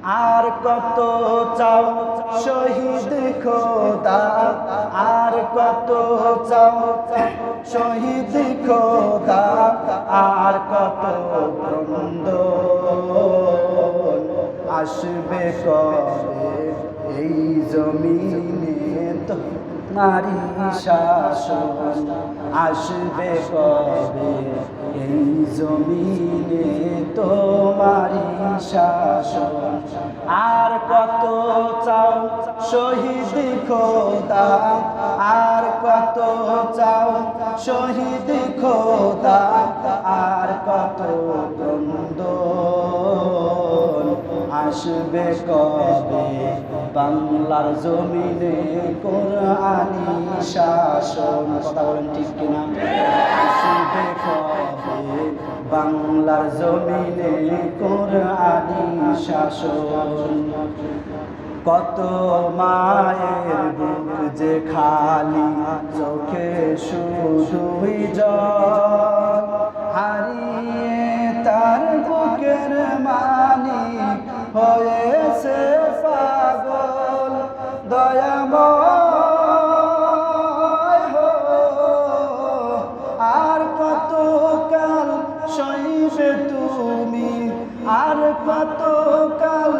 আর কত চাও শহীদ খোদা, আর কত চাও শহীদ খোদা, আর কত ক্রন্দন আসবে কবে এই জমিনে তো নারী শাসন, আসবে কবে এই জমিনে তোমারি শাসন। আর কত চাও শহীদ খোদা, আর কত চাও শহীদ খোদা, আর কত ক্রন্দন আসবে কবে বাংলার জমিনে কোরআনী শাসন। কথা বলেন ঠিক কিনা? আসবে কবে বাংলার জমিনে কোরআনী শাসন। কত মায়ের বুক যে খালি, চোখে শুধুই জল, হারিয়ে তার বুকের মানিক হয়েছে পাগল। দয়াময় হো, আর কত কাল সইবে তুমি, আর কত কাল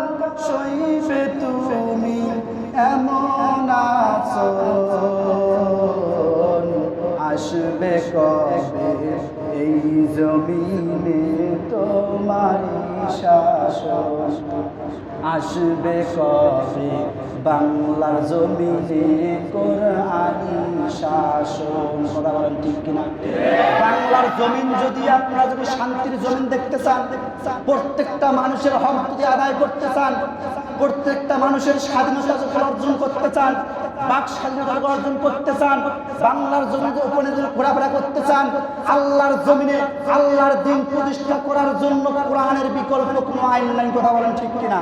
সইবে তুমি এমন আচরণ। আসবে কবে এই জমিনে তোমারি শাসন, আসবে কবে বাংলার জমিনে কোরআনী শাসন। কথা বলেন ঠিক কিনা? বাংলার জমিন যদি আপনারা যদি শান্তির জমিন দেখতে চান, প্রত্যেকটা মানুষের হক যদি আদায় করতে চান, প্রত্যেকটা মানুষের স্বাধীনতা অর্জন করতে চান, বাক স্বাধীনতা অর্জন করতে চান, বাংলার জমিনে উপরে ঘোরাফেরা করতে চান, আল্লাহর জমিনে আল্লাহর দিন প্রতিষ্ঠা করার জন্য কোরআনের বিকল্প কোনো আইন নাই। কথা বলেন ঠিক কিনা?